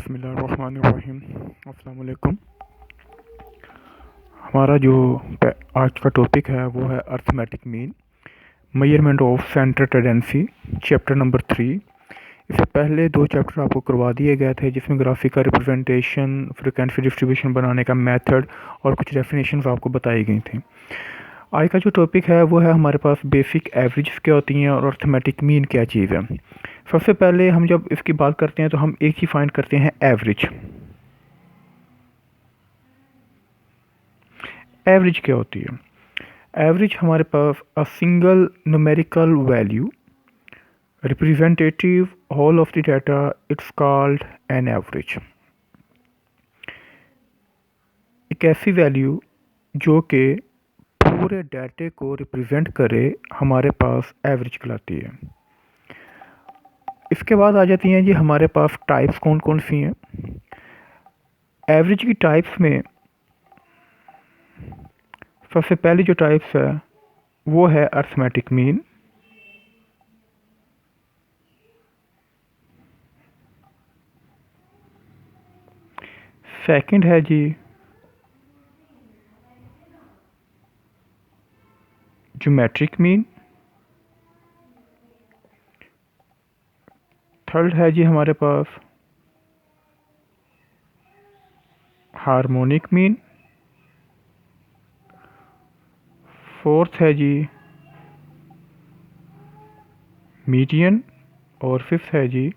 बिस्मिल्लाहिर्रहमानिर्रहीम। अस्सलाम वालेकुम। हमारा जो आज का टॉपिक है वो है arithmetic mean, measurement of centre tendency, chapter number 3। इससे पहले 2 चैप्टर आपको करवा दिए गए थे जिसमें ग्राफिक का रिप्रेजेंटेशन, फ्रीक्वेंसी डिस्ट्रीब्यूशन बनाने का मेथड और कुछ डेफिनेशंस आपको बताई गई थी। आज का जो टॉपिक है वो है हमारे पास बेसिक एवरेज क्या होती हैं और अर्थमेटिक मीन क्या चीज़ है। सबसे पहले हम जब इसकी बात करते हैं तो हम एक चीज़ फाइंड करते हैं एवरेज। एवरेज क्या होती है? एवरेज हमारे पास a single numerical value representative whole of the data, it's called an average. एक ऐसी वैल्यू जो कि पूरे डाटे को रिप्रेजेंट करे हमारे पास एवरेज कहलाती है। इसके बाद आ जाती हैं जी हमारे पास टाइप्स कौन कौन सी हैं। एवरेज की टाइप्स में सबसे पहली जो टाइप्स है वो है अर्थमेटिक मीन। सेकंड है जी ज्योमेट्रिक मीन। थर्ड है जी हमारे पास हार्मोनिक मीन। फोर्थ है जी मीडियन और फिफ्थ है जी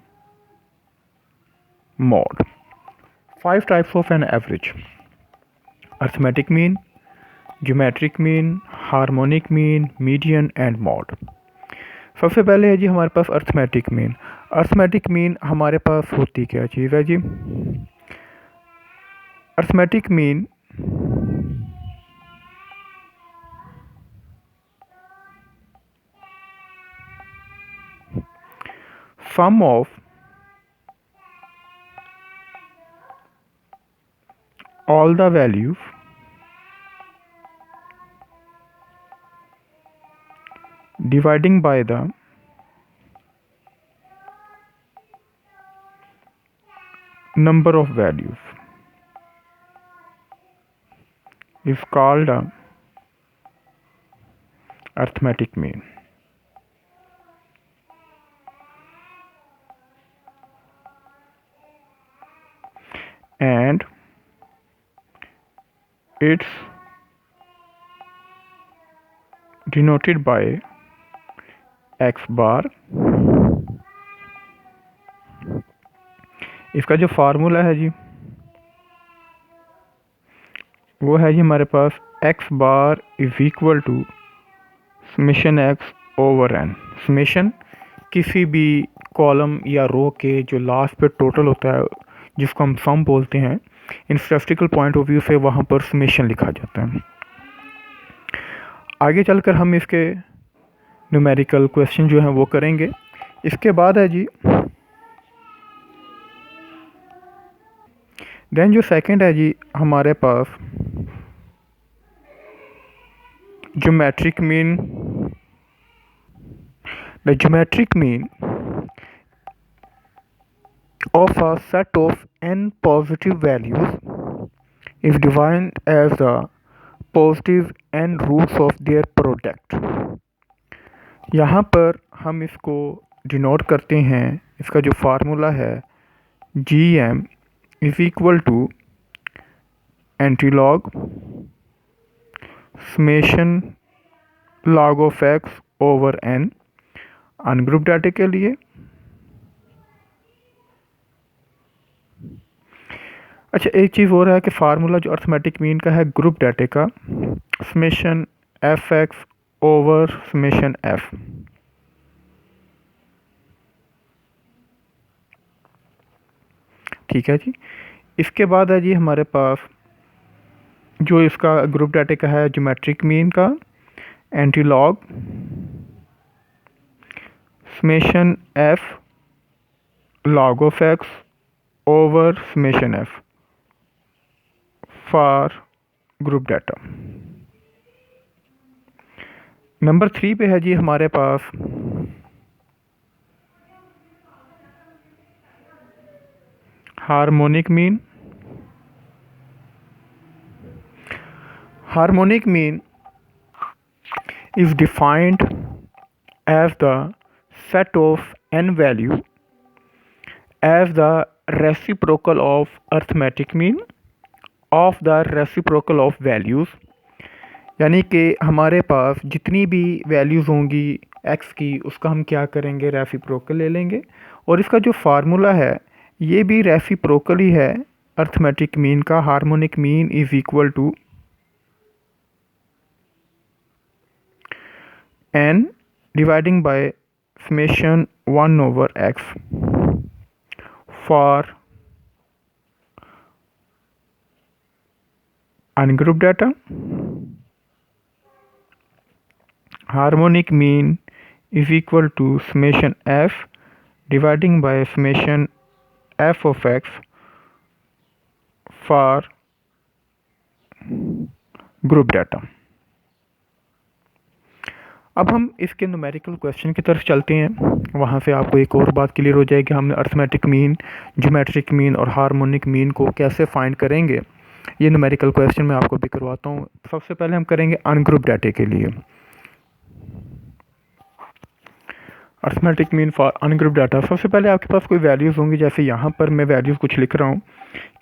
mode. 5 types of an average: arithmetic mean, geometric mean, harmonic mean, median and mode. सबसे पहले है जी हमारे पास अर्थमेटिक मीन। अर्थमेटिक मीन हमारे पास होती क्या चीज़ है जी? Arithmetic mean sum of all the values dividing by the number of values is called a arithmetic mean. And it's denoted by x bar। इसका जो फार्मूला है जी वो है जी हमारे पास x bar is equal to summation x over n। Summation किसी भी कॉलम या रो के जो लास्ट पे टोटल होता है जिसको हम सम बोलते हैं, इन स्टैटिस्टिकल पॉइंट ऑफ व्यू से वहाँ पर समेशन लिखा जाता है। आगे चलकर हम इसके न्यूमेरिकल क्वेश्चन जो हैं वो करेंगे। इसके बाद है जी देन जो सेकंड है जी हमारे पास geometric mean. The geometric mean of a set of n positive values is defined as the positive n roots of their product। यहाँ पर हम इसको डिनोट करते हैं, इसका जो फार्मूला है gm is equal to antilog summation log of x over n ungroup data के लिए। अच्छा, एक चीज़ और है कि फार्मूला जो अर्थमेटिक मीन का है ग्रुप डाटे का, summation F x over summation F. ठीक है जी। इसके बाद है जी हमारे पास जो इसका ग्रुप डाटे का है ज्योमेट्रिक मीन का antilog summation F log of x over summation F for group data. Number 3 पे है जी हमारे पास harmonic mean is defined as the set of n value as the reciprocal of arithmetic mean of the reciprocal of values। यानी कि हमारे पास जितनी भी वैल्यूज़ होंगी x की उसका हम क्या करेंगे, रेसिप्रोकल ले लेंगे। और इसका जो फार्मूला है ये भी रेसिप्रोकल ही है अर्थमेटिक मीन का। Harmonic mean is equal to n dividing by summation 1/x for ungroup data. Harmonic mean is equal to summation f dividing by summation f of x for group data. अब हम इसके numerical question की तरफ चलते हैं, वहाँ से आपको एक और बात क्लियर हो जाएगी। हमने अर्थमेटिक मीन, ज्योमेट्रिक मीन और हार्मोनिक मीन को कैसे फाइंड करेंगे, ये न्यूमेरिकल क्वेश्चन मैं आपको भी करवाता हूँ। सबसे पहले हम करेंगे अनग्रुप डाटे के लिए arithmetic mean for ungroup data. सबसे पहले आपके पास कोई वैल्यूज़ होंगी, जैसे यहाँ पर मैं वैल्यूज़ कुछ लिख रहा हूँ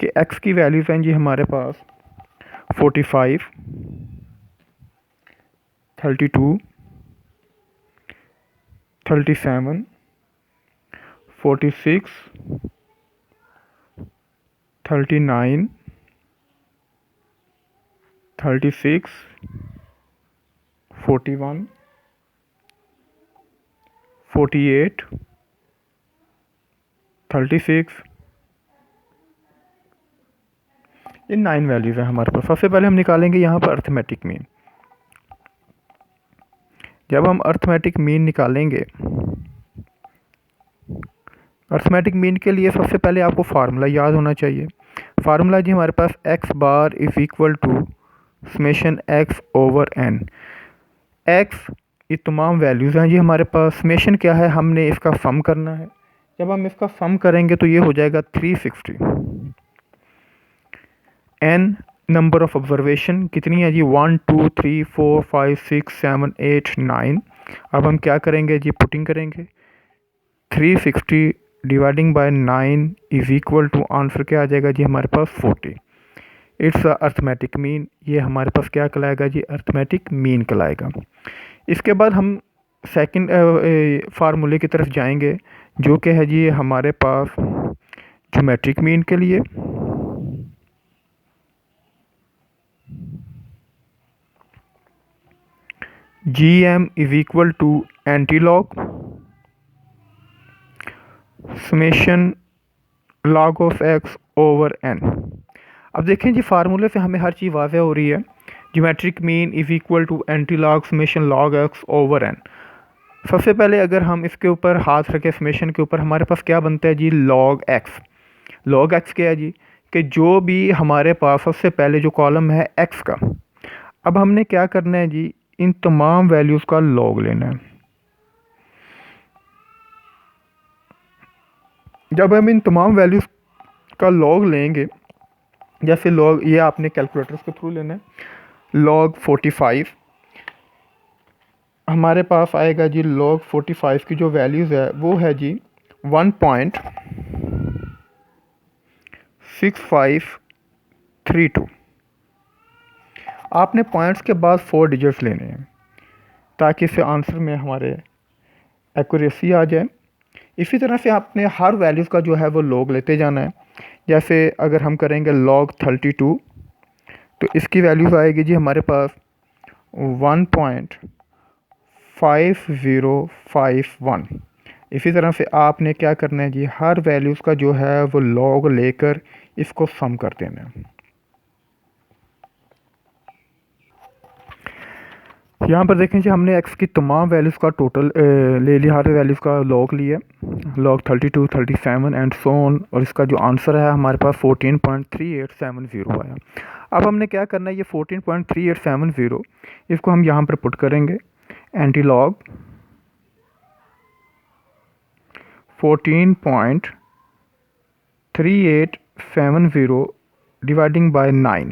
कि x की वैल्यूज़ हैं जी हमारे पास 45, 32, 37, 46, 39, 36, 41, 48, 36, ये 9 वैल्यूज़ हैं हमारे पास। सबसे पहले हम निकालेंगे यहाँ पर अर्थमेटिक मीन। जब हम अर्थमेटिक मीन निकालेंगे, अर्थमेटिक मीन के लिए सबसे पहले आपको फार्मूला याद होना चाहिए। फार्मूला जी हमारे पास x bar is equal to summation x over n। x ये तमाम वैल्यूज़ हैं जी हमारे पास। समेशन क्या है, हमने इसका सम करना है। जब हम इसका सम करेंगे तो ये हो जाएगा 360। n नंबर ऑफ़ ऑब्जर्वेशन कितनी है जी, 1 2 3 4 5 6 7 8 9। अब हम क्या करेंगे जी, पुटिंग करेंगे। 360 dividing by 9 is equal to answer क्या आ जाएगा जी हमारे पास 40। It's arithmetic mean. ये हमारे पास क्या कहलाएगा जी, अर्थमेटिक मीन कहलाएगा। इसके बाद हम सेकंड फार्मूले की तरफ जाएंगे, जो कि है जी हमारे पास ज्योमेट्रिक मीन के लिए। GM is equal to antilog summation log of x over n। अब देखें जी फार्मूले से हमें हर चीज़ वाज़ह हो रही है। Geometric mean is equal to antilog summation log x over n। सबसे पहले अगर हम इसके ऊपर हाथ रखें समेशन के ऊपर, हमारे पास क्या बनता है जी, लॉग x। लॉग x क्या है जी, कि जो भी हमारे पास सबसे पहले जो कॉलम है x का, अब हमने क्या करना है जी, इन तमाम वैल्यूज़ का लॉग लेना है। जब हम इन तमाम वैल्यूज़ का लॉग लेंगे, जैसे लॉग ये आपने कैलकुलेटर्स के थ्रू लेना है, लॉग 45 हमारे पास आएगा जी। लॉग 45 की जो वैल्यूज़ है वो है जी 1.6532। आपने पॉइंट्स के बाद 4 डिजिट्स लेने हैं ताकि इससे आंसर में हमारे एक्यूरेसी आ जाए। इसी तरह से आपने हर वैल्यूज़ का जो है वो लॉग लेते जाना है। जैसे अगर हम करेंगे log 32 तो इसकी वैल्यूज़ आएगी जी हमारे पास 1.5051। इसी तरह से आपने क्या करना है जी, हर वैल्यूज़ का जो है वो लॉग लेकर इसको सम कर देना है। यहाँ पर देखें जी हमने x की तमाम वैल्यूज़ का टोटल ले लिया, हर वैल्यूज़ का लॉग लिया, लॉग 32 37 एंड सो ऑन, और इसका जो आंसर है हमारे पास 14.3870 आया। अब हमने क्या करना है, ये 14.3870 इसको हम यहाँ पर पुट करेंगे। Anti log 14.3870 3870 dividing by 9।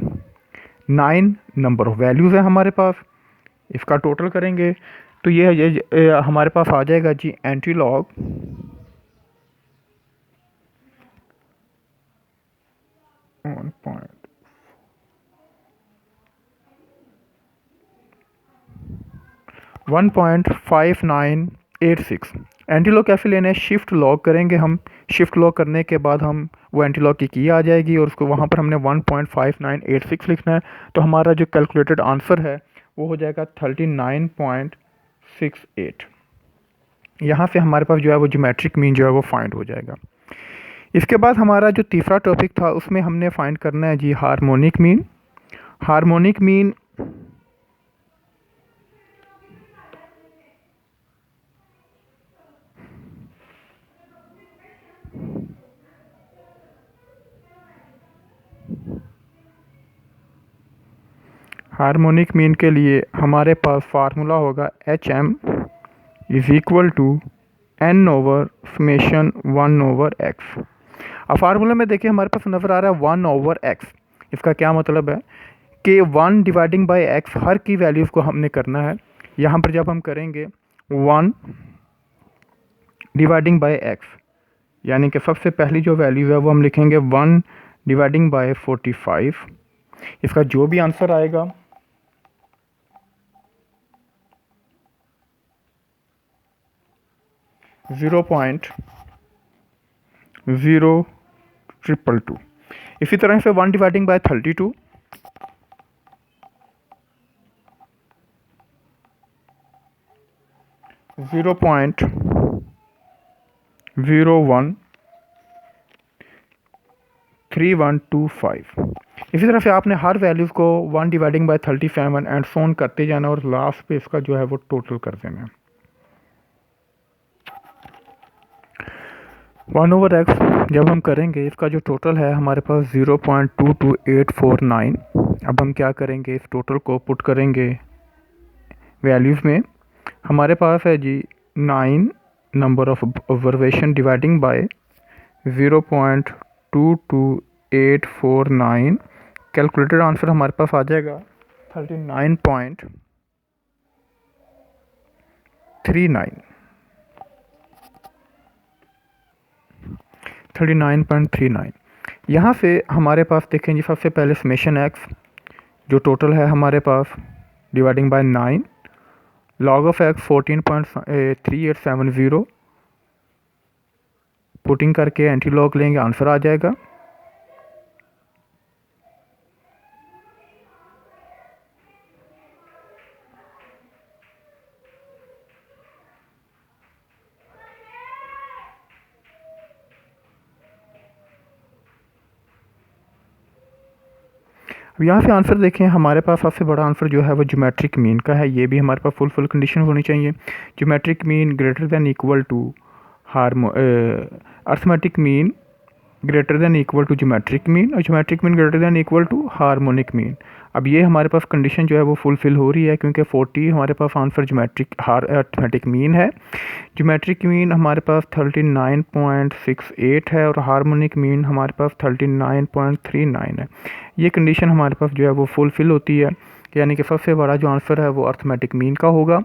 9 number of values है हमारे पास। इसका टोटल करेंगे तो ये हमारे पास आ जाएगा जी एंट्री लॉग 1.5986। एंटी लॉग कैसे लेना है, शिफ्ट लॉग करेंगे हम। शिफ्ट लॉग करने के बाद हम वो एंटी लॉग की आ जाएगी और उसको वहाँ पर हमने 1.5986 लिखना है। तो हमारा जो कैलकुलेटेड आंसर है वो हो जाएगा 39.68। यहाँ से हमारे पास जो है वो ज्योमेट्रिक मीन जो है वो फाइंड हो जाएगा। इसके बाद हमारा जो तीसरा टॉपिक था उसमें हमने फाइंड करना है जी harmonic mean. Harmonic mean harmonic mean के लिए हमारे पास फार्मूला होगा HM is equal to N over summation 1 over X। अब फार्मूला में देखिए हमारे पास नज़र आ रहा है 1 ओवर X। इसका क्या मतलब है कि 1 डिवाइडिंग बाय X हर की वैल्यूज़ को हमने करना है। यहाँ पर जब हम करेंगे 1 डिवाइडिंग बाय X, यानी कि सबसे पहली जो वैल्यू है वो हम लिखेंगे 1 डिवाइडिंग बाय 45। इसका जो भी आंसर आएगा 0.0222। इसी तरह से 1 डिवाइडिंग बाय 32, 0.013125। इसी तरह से आपने हर वैल्यूज़ को 1 डिवाइडिंग बाय 37 एंड सोन करते जाना और लास्ट पे इसका जो है वो टोटल कर देना है। 1 ओवर X जब हम करेंगे इसका जो टोटल है हमारे पास 0.22849। अब हम क्या करेंगे, इस टोटल को पुट करेंगे वैल्यूज़ में। हमारे पास है जी 9 number of observation dividing by 0.22849। Calculated answer हमारे पास आ जाएगा 39.39। यहाँ से हमारे पास देखें जी सबसे पहले समेशन X जो टोटल है हमारे पास dividing by 9, log of X 14.3870 putting करके एंटी लॉग लेंगे, आंसर आ जाएगा। अब यहाँ से आंसर देखें हमारे पास सबसे बड़ा आंसर जो है वो ज्योमेट्रिक मीन का है। ये भी हमारे पास फुल कंडीशन होनी चाहिए। Geometric mean greater than equal to arithmetic mean greater than equal to geometric mean और geometric mean greater than equal to harmonic mean. अब ये हमारे पास कंडीशन जो है वो फुलफिल हो रही है क्योंकि 40 हमारे पास आंसर अर्थमेटिक मीन है। ज्योमेट्रिक मीन हमारे पास 39.68 है और हार्मोनिक मीन हमारे पास 39.39 है। ये कंडीशन हमारे पास जो है वो फुलफिल होती है, यानी कि सबसे बड़ा जो आंसर है वो अर्थमेटिक मीन का होगा,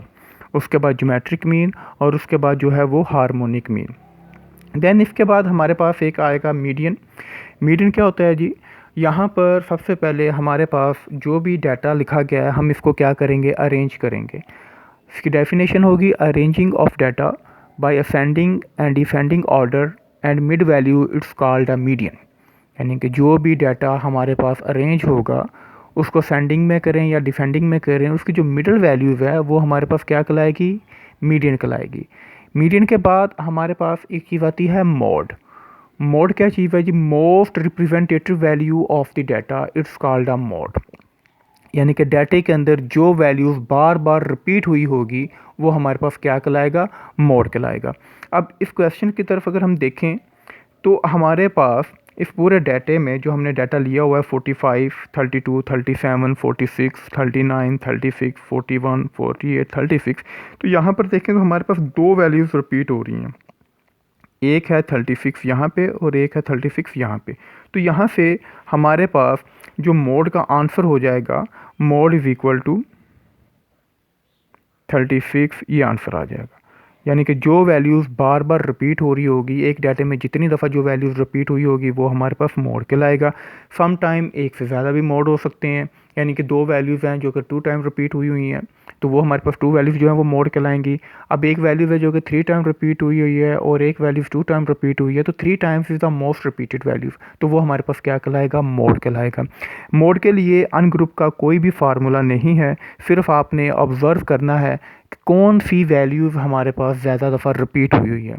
उसके बाद ज्योमेट्रिक मीन और उसके बाद जो है वो हार्मोनिक मीन। देन इसके बाद हमारे पास एक आएगा मीडियन। मीडियन क्या होता है जी, यहाँ पर सबसे पहले हमारे पास जो भी डाटा लिखा गया है हम इसको क्या करेंगे, अरेंज करेंगे। इसकी डेफिनेशन होगी arranging of data by ascending and descending order and mid value it's called a median. यानी कि जो भी डाटा हमारे पास अरेंज होगा उसको सेंडिंग में करें या डिसेंडिंग में करें, उसकी जो मिडल वैल्यूज़ है वो हमारे पास क्या कहलाएगी, मीडियन कहलाएगी। मीडियन के बाद हमारे पास एक चीज़ आती है मोड। मोड क्या चीज़ है जी, most representative value of the data it's called a mode. यानी कि डाटे के अंदर जो वैल्यूज़ बार बार रिपीट हुई होगी वो हमारे पास क्या कहलाएगा, मोड कहलाएगा। अब इस क्वेश्चन की तरफ अगर हम देखें तो हमारे पास इस पूरे डाटे में जो हमने डाटा लिया हुआ है 45, 32, 37, 46, 39, 36, 41, 48, 36, तो यहाँ पर देखें तो हमारे पास दो वैल्यूज़ रिपीट हो रही हैं। एक है 36 यहाँ पे और एक है 36 यहाँ पे। तो यहाँ से हमारे पास जो मोड का आंसर हो जाएगा, मोड इज़ इक्वल टू 36, ये आंसर आ जाएगा। यानी कि जो वैल्यूज़ बार बार रिपीट हो रही होगी, एक डाटे में जितनी दफ़ा जो वैल्यूज़ रिपीट हुई होगी वो हमारे पास मोड कहलाएगा। सम टाइम एक से ज़्यादा भी मोड हो सकते हैं, यानी कि दो वैल्यूज़ हैं जो कि 2 टाइम रिपीट हुई हैं, तो वो हमारे पास 2 वैल्यूज़ जो हैं वो मोड कहलाएंगी। अब एक वैल्यूज़ है जो कि 3 टाइम रिपीट हुई है और एक वैल्यूज़ 2 टाइम रिपीट हुई है, तो 3 times is the most repeated values, तो वो हमारे पास क्या कहलाएगा, मोड कहलाएगा। मोड के लिए अनग्रुप का कोई भी फार्मूला नहीं है, सिर्फ आपने ऑब्ज़र्व करना है कि कौन सी वैल्यूज़ हमारे पास ज़्यादा दफ़ा रिपीट हुई है,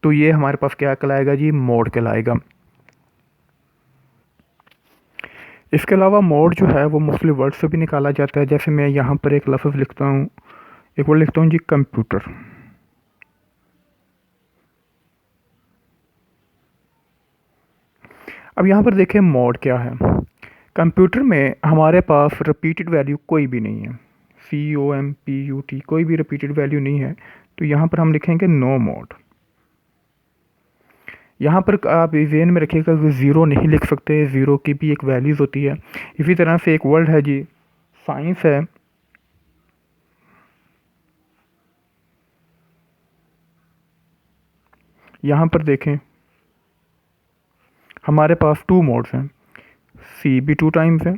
तो ये हमारे पास क्या कहलाएगा जी, मोड कहलाएगा। इसके अलावा मोड जो है वो मुख्तलिफ वर्ड से भी निकाला जाता है। जैसे मैं यहाँ पर एक लफ्ज़ लिखता हूँ, एक वर्ड लिखता हूँ जी, कंप्यूटर। अब यहाँ पर देखें मोड क्या है। कंप्यूटर में हमारे पास रिपीटेड वैल्यू कोई भी नहीं है, COMPUT, कोई भी रिपीटेड वैल्यू नहीं है, तो यहाँ पर हम लिखेंगे नो मोड। यहाँ पर आप जेन में रखिएगा कि ज़ीरो नहीं लिख सकते, ज़ीरो की भी एक वैल्यूज़ होती है। इसी तरह से एक वर्ड है जी, साइंस है। यहाँ पर देखें हमारे पास 2 मोड्स हैं, C भी 2 टाइम्स है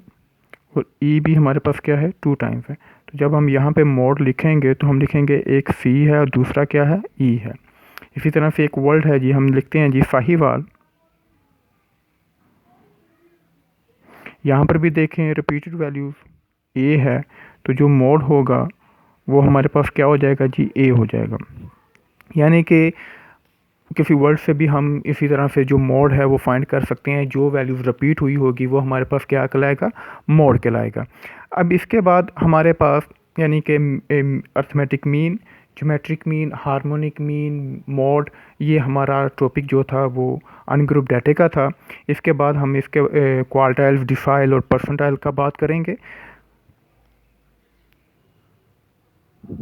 और E भी हमारे पास क्या है, 2 टाइम्स है। तो जब हम यहाँ पे मोड लिखेंगे तो हम लिखेंगे एक C है और दूसरा क्या है, E है। इसी तरह से एक वर्ड है जी, हम लिखते हैं जी साहिवाल। यहाँ पर भी देखें रिपीटेड वैल्यूज़ A है, तो जो मोड होगा वो हमारे पास क्या हो जाएगा जी, A हो जाएगा। यानी कि किसी वर्ड से भी हम इसी तरह से जो मोड है वो फाइंड कर सकते हैं, जो वैल्यूज़ रिपीट हुई होगी वो हमारे पास क्या कहलाएगा, मोड कहलाएगा। अब इसके बाद हमारे पास यानी कि arithmetic mean, geometric mean, harmonic mean, mode, ये हमारा टॉपिक जो था वो अनग्रुप डाटे का था। इसके बाद हम इसके क्वार्टाइल्स, डिसाइल और परसेंटाइल का बात करेंगे।